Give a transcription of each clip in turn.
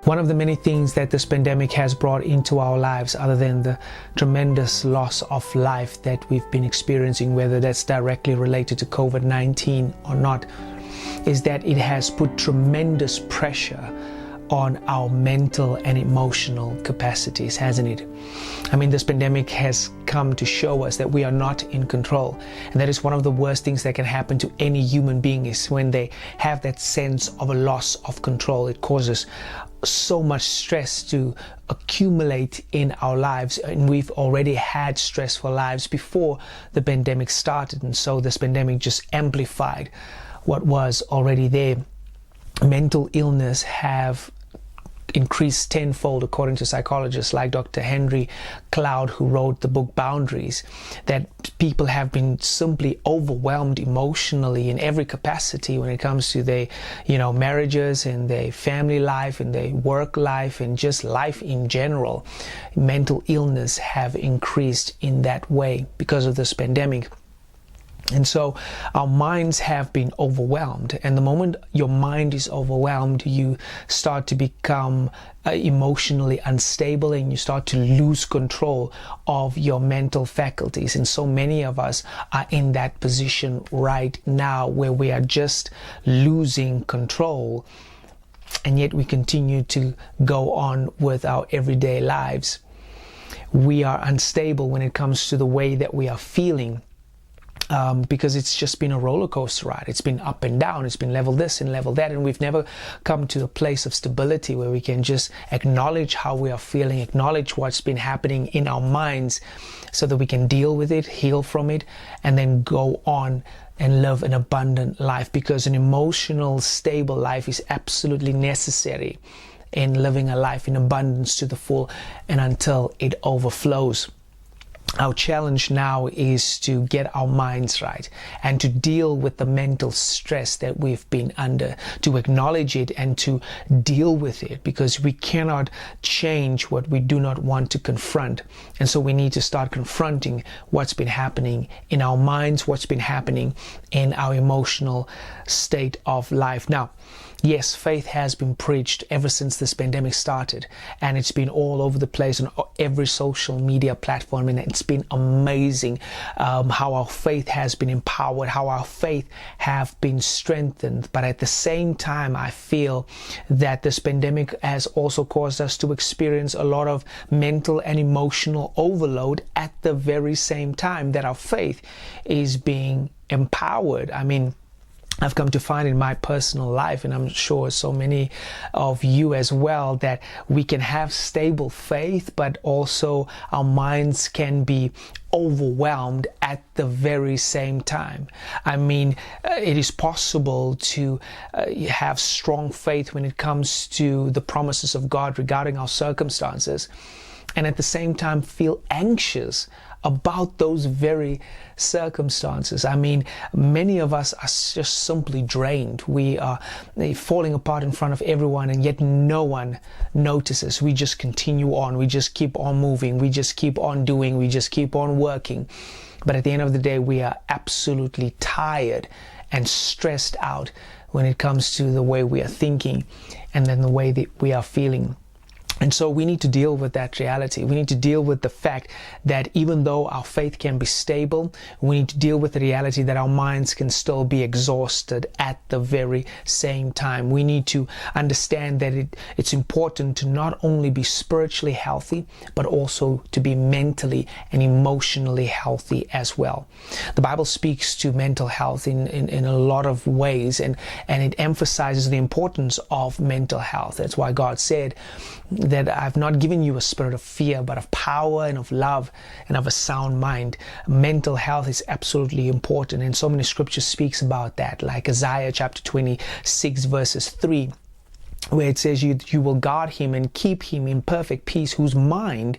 One of the many things that this pandemic has brought into our lives, other than the tremendous loss of life that we've been experiencing, whether that's directly related to COVID-19 or not, is that it has put tremendous pressure on our mental and emotional capacities, hasn't it? I mean, this pandemic has come to show us that we are not in control. And that is one of the worst things that can happen to any human being, is when they have that sense of a loss of control. It causes so much stress to accumulate in our lives, and we've already had stressful lives before the pandemic started, and so this pandemic just amplified what was already there. Mental illness have increased tenfold, according to psychologists like Dr. Henry Cloud, who wrote the book Boundaries, that people have been simply overwhelmed emotionally in every capacity when it comes to their, marriages and their family life and their work life and just life in general. Mental illness have increased in that way because of this pandemic. And so our minds have been overwhelmed. And the moment your mind is overwhelmed, you start to become emotionally unstable, and you start to lose control of your mental faculties. And so many of us are in that position right now, where we are just losing control. And yet we continue to go on with our everyday lives. We are unstable when it comes to the way that we are feeling. Because it's just been a roller coaster ride. It's been up and down. It's been level this and level that. And we've never come to a place of stability where we can just acknowledge how we are feeling, acknowledge what's been happening in our minds, so that we can deal with it, heal from it, and then go on and live an abundant life. Because an emotional, stable life is absolutely necessary in living a life in abundance to the full and until it overflows. Our challenge now is to get our minds right and to deal with the mental stress that we've been under, to acknowledge it and to deal with it, because we cannot change what we do not want to confront. And so we need to start confronting what's been happening in our minds, what's been happening in our emotional state of life. Now, yes, faith has been preached ever since this pandemic started, and it's been all over the place on every social media platform, and it's been amazing how our faith has been empowered, how our faith have been strengthened. But at the same time, I feel that this pandemic has also caused us to experience a lot of mental and emotional overload at the very same time that our faith is being empowered. I mean, I've come to find in my personal life, and I'm sure so many of you as well, that we can have stable faith, but also our minds can be overwhelmed at the very same time. I mean, it is possible to have strong faith when it comes to the promises of God regarding our circumstances, and at the same time feel anxious about those very circumstances. I mean, many of us are just simply drained. We are falling apart in front of everyone, and yet no one notices. We just continue on. We just keep on moving. We just keep on doing. We just keep on working. But at the end of the day, we are absolutely tired and stressed out when it comes to the way we are thinking and then the way that we are feeling. And so we need to deal with that reality. We need to deal with the fact that even though our faith can be stable, we need to deal with the reality that our minds can still be exhausted at the very same time. We need to understand that it's important to not only be spiritually healthy, but also to be mentally and emotionally healthy as well. The Bible speaks to mental health in a lot of ways, and it emphasizes the importance of mental health. That's why God said that I've not given you a spirit of fear, but of power and of love and of a sound mind. Mental health is absolutely important, and so many scriptures speaks about that, like Isaiah chapter 26 verses 3, where it says you will guard him and keep him in perfect peace, whose mind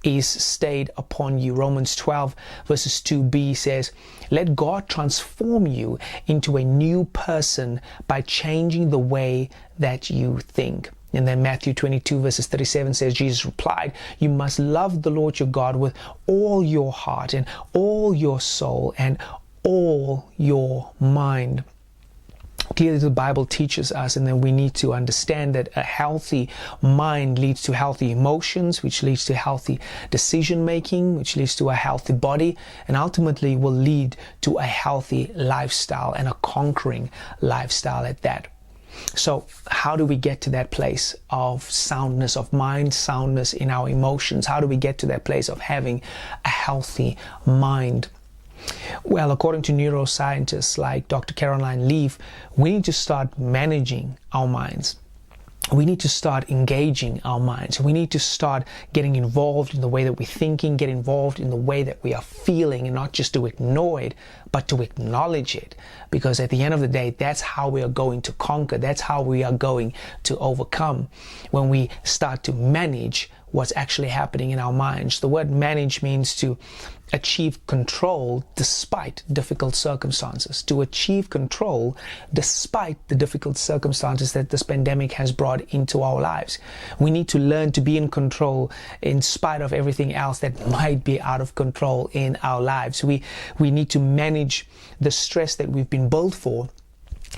is stayed upon you. Romans 12 verses 2b says, let God transform you into a new person by changing the way that you think. And then Matthew 22 verses 37 says, Jesus replied, you must love the Lord your God with all your heart and all your soul and all your mind. Clearly, the Bible teaches us, and then we need to understand that a healthy mind leads to healthy emotions, which leads to healthy decision making, which leads to a healthy body, and ultimately will lead to a healthy lifestyle, and a conquering lifestyle at that. So how do we get to that place of soundness of mind, soundness in our emotions? How do we get to that place of having a healthy mind? Well, according to neuroscientists like Dr. Caroline Leaf, we need to start managing our minds. We need to start engaging our minds. We need to start getting involved in the way that we're thinking, get involved in the way that we are feeling, and not just to ignore it, but to acknowledge it. Because at the end of the day, that's how we are going to conquer. That's how we are going to overcome. When we start to manage what's actually happening in our minds. The word manage means to achieve control despite difficult circumstances. To achieve control despite the difficult circumstances that this pandemic has brought into our lives. We need to learn to be in control in spite of everything else that might be out of control in our lives. We need to manage the stress that we've been built for,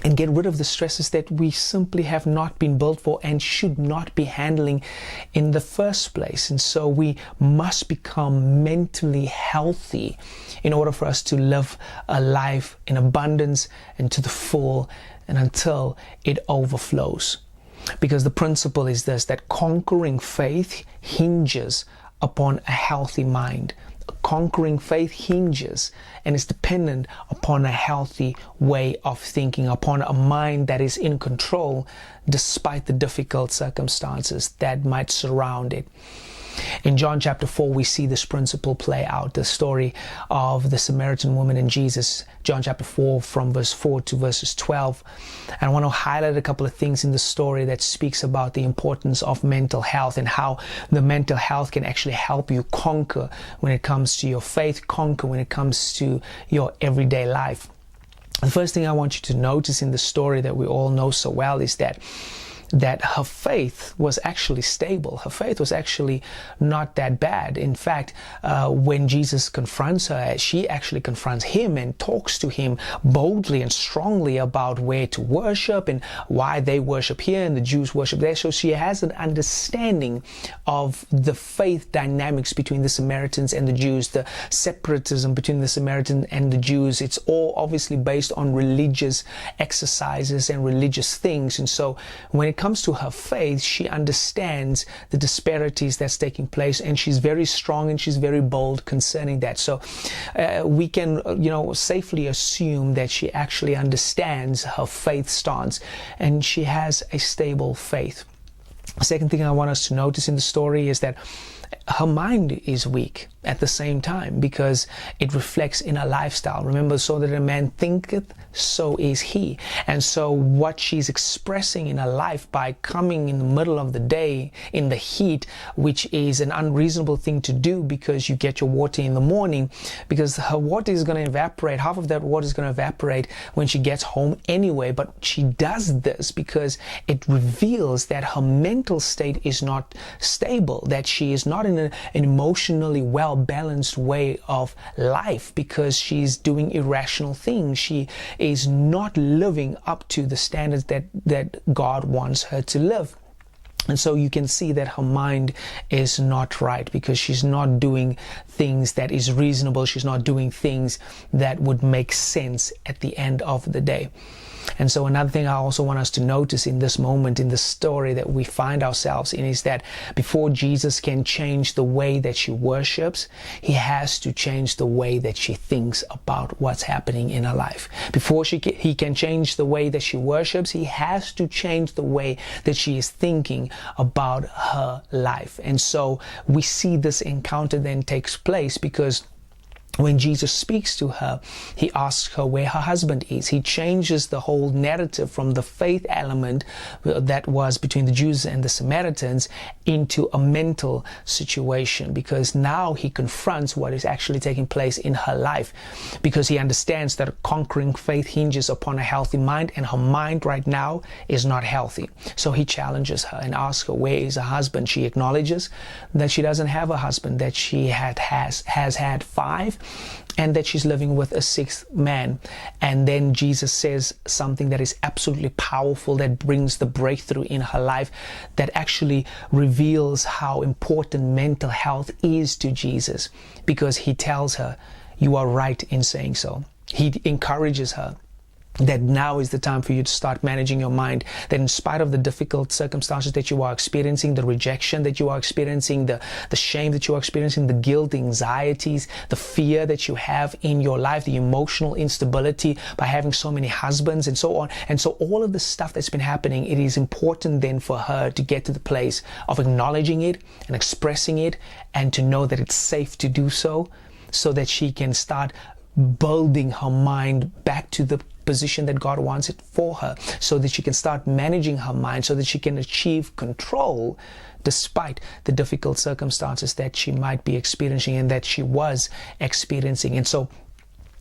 and get rid of the stresses that we simply have not been built for and should not be handling in the first place. And so we must become mentally healthy in order for us to live a life in abundance and to the full, and until it overflows. Because the principle is this, that conquering faith hinges upon a healthy mind. Conquering faith hinges and is dependent upon a healthy way of thinking, upon a mind that is in control despite the difficult circumstances that might surround it. In John chapter 4, we see this principle play out, the story of the Samaritan woman and Jesus. John chapter 4 from verse 4 to verses 12. And I want to highlight a couple of things in the story that speaks about the importance of mental health and how the mental health can actually help you conquer when it comes to your faith, conquer when it comes to your everyday life. The first thing I want you to notice in the story that we all know so well is that her faith was actually stable. Her faith was actually not that bad. In fact, when Jesus confronts her, she actually confronts him and talks to him boldly and strongly about where to worship and why they worship here and the Jews worship there. So she has an understanding of the faith dynamics between the Samaritans and the Jews, the separatism between the Samaritan and the Jews. It's all obviously based on religious exercises and religious things. And so when it comes to her faith, she understands the disparities that's taking place, and she's very strong and she's very bold concerning that. So we can, safely assume that she actually understands her faith stance and she has a stable faith. The second thing I want us to notice in the story is that her mind is weak at the same time, because it reflects in her lifestyle. Remember, so that a man thinketh, so is he. And so what she's expressing in her life by coming in the middle of the day in the heat, which is an unreasonable thing to do because you get your water in the morning, because her water is going to evaporate. Half of that water is going to evaporate when she gets home anyway. But she does this because it reveals that her mental state is not stable, that she is not in an emotionally well-balanced way of life, because she's doing irrational things. She is not living up to the standards that God wants her to live. And so you can see that her mind is not right, because she's not doing things that is reasonable. She's not doing things that would make sense at the end of the day. And so another thing I also want us to notice in this moment, in the story that we find ourselves in, is that before Jesus can change the way that she worships, he has to change the way that she thinks about what's happening in her life. Before he can change the way that she worships, he has to change the way that she is thinking about her life. And so we see this encounter then takes place, because when Jesus speaks to her, he asks her where her husband is. He changes the whole narrative from the faith element that was between the Jews and the Samaritans into a mental situation, because now he confronts what is actually taking place in her life, because he understands that a conquering faith hinges upon a healthy mind, and her mind right now is not healthy. So he challenges her and asks her where is her husband. She acknowledges that she doesn't have a husband, that she has had 5, and that she's living with a sixth man. And then Jesus says something that is absolutely powerful, that brings the breakthrough in her life, that actually reveals how important mental health is to Jesus, because he tells her, you are right in saying so. He encourages her that now is the time for you to start managing your mind, that in spite of the difficult circumstances that you are experiencing, the rejection that you are experiencing, the shame that you are experiencing, the guilt, the anxieties, the fear that you have in your life, the emotional instability by having so many husbands and so on. And so all of the stuff that's been happening, it is important then for her to get to the place of acknowledging it and expressing it, and to know that it's safe to do so that she can start building her mind back to the position that God wants it for her, so that she can start managing her mind, so that she can achieve control despite the difficult circumstances that she might be experiencing and that she was experiencing. And so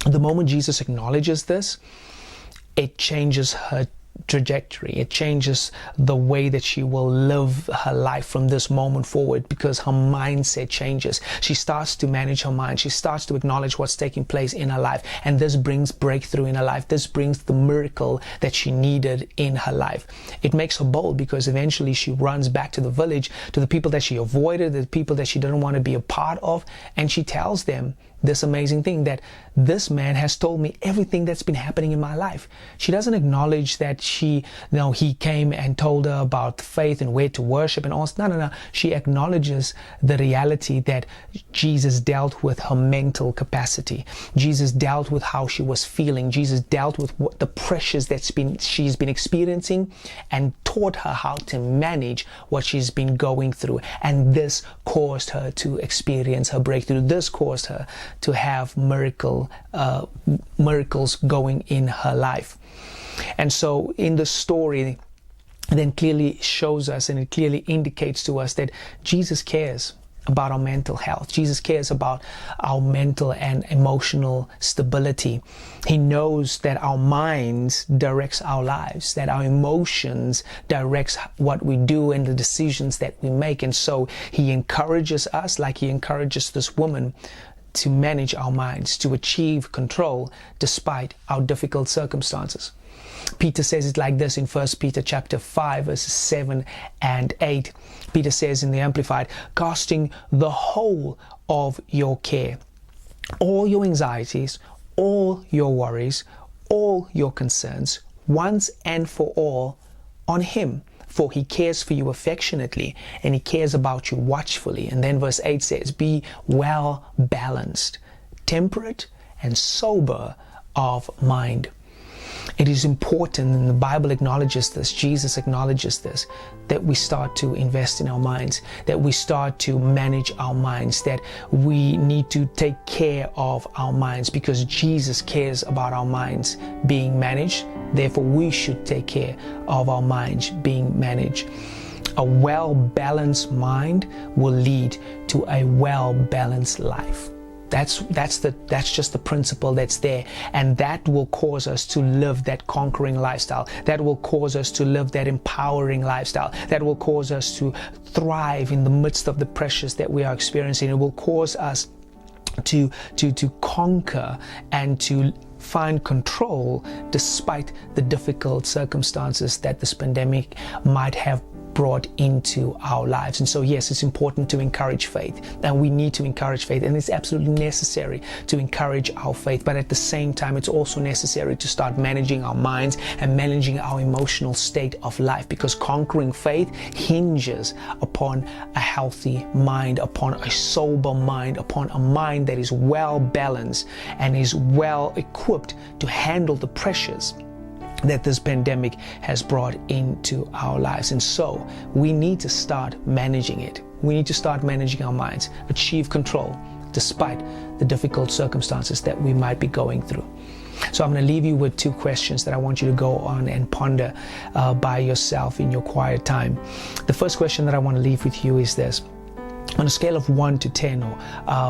the moment Jesus acknowledges this, it changes her trajectory. It changes the way that she will live her life from this moment forward, because her mindset changes. She starts to manage her mind. She starts to acknowledge what's taking place in her life, and this brings breakthrough in her life. This brings the miracle that she needed in her life. It makes her bold, because eventually she runs back to the village, to the people that she avoided, the people that she didn't want to be a part of, and she tells them this amazing thing, that this man has told me everything that's been happening in my life. She doesn't acknowledge that he came and told her about faith and where to worship and all. No. She acknowledges the reality that Jesus dealt with her mental capacity. Jesus dealt with how she was feeling. Jesus dealt with what the pressures she's been experiencing, and taught her how to manage what she's been going through. And this caused her to experience her breakthrough. This caused her to have miracles going in her life. And so in the story then clearly shows us, and it clearly indicates to us, that Jesus cares about our mental health. Jesus cares about our mental and emotional stability. He knows that our minds directs our lives, that our emotions directs what we do and the decisions that we make. And so he encourages us, like he encourages this woman, to manage our minds, to achieve control despite our difficult circumstances. Peter says it like this in 1 Peter chapter 5, verses 7 and 8. Peter says in the Amplified, casting the whole of your care, all your anxieties, all your worries, all your concerns, once and for all, on him. For he cares for you affectionately, and he cares about you watchfully. And then verse 8 says, be well balanced, temperate, and sober of mind. It is important, and the Bible acknowledges this, Jesus acknowledges this, that we start to invest in our minds, that we start to manage our minds, that we need to take care of our minds, because Jesus cares about our minds being managed. Therefore, we should take care of our minds being managed. A well-balanced mind will lead to a well-balanced life. That's just the principle that's there, and that will cause us to live that conquering lifestyle. That will cause us to live that empowering lifestyle. That will cause us to thrive in the midst of the pressures that we are experiencing. It will cause us to conquer and to find control despite the difficult circumstances that this pandemic might have brought into our lives. And so yes, it's important to encourage faith, and we need to encourage faith, and it's absolutely necessary to encourage our faith. But at the same time, it's also necessary to start managing our minds and managing our emotional state of life, because conquering faith hinges upon a healthy mind, upon a sober mind, upon a mind that is well balanced and is well equipped to handle the pressures that this pandemic has brought into our lives. And so we need to start managing it. We need to start managing our minds, achieve control despite the difficult circumstances that we might be going through. So I'm going to leave you with two questions that I want you to go on and ponder by yourself in your quiet time. The first question that I want to leave with you is this. On a scale of 1 to 10, or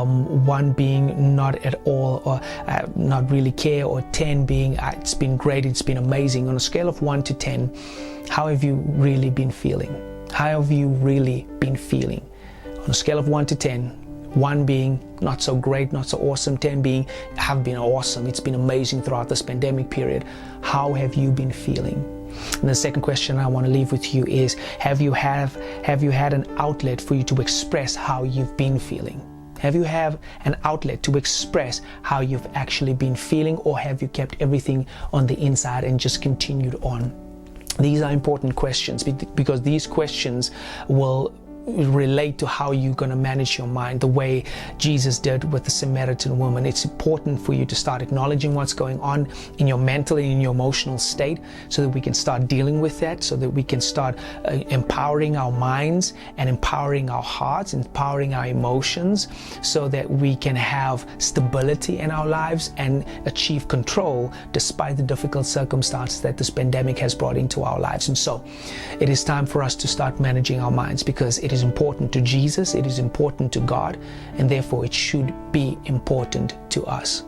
1 being not at all, or not really care, or 10 being it's been great, it's been amazing. On a scale of 1 to 10, how have you really been feeling? How have you really been feeling? On a scale of 1 to 10, 1 being not so great, not so awesome, 10 being have been awesome. It's been amazing throughout this pandemic period. How have you been feeling? And the second question I want to leave with you is, have you had an outlet for you to express how you've been feeling? Have you had an outlet to express how you've actually been feeling, or have you kept everything on the inside and just continued on? These are important questions because these questions will relate to how you're going to manage your mind, the way Jesus did with the Samaritan woman. It's important for you to start acknowledging what's going on in your mental and in your emotional state, so that we can start dealing with that, so that we can start empowering our minds and empowering our hearts, empowering our emotions, so that we can have stability in our lives and achieve control despite the difficult circumstances that this pandemic has brought into our lives. And so it is time for us to start managing our minds, because it is important to Jesus, it is important to God, and therefore it should be important to us.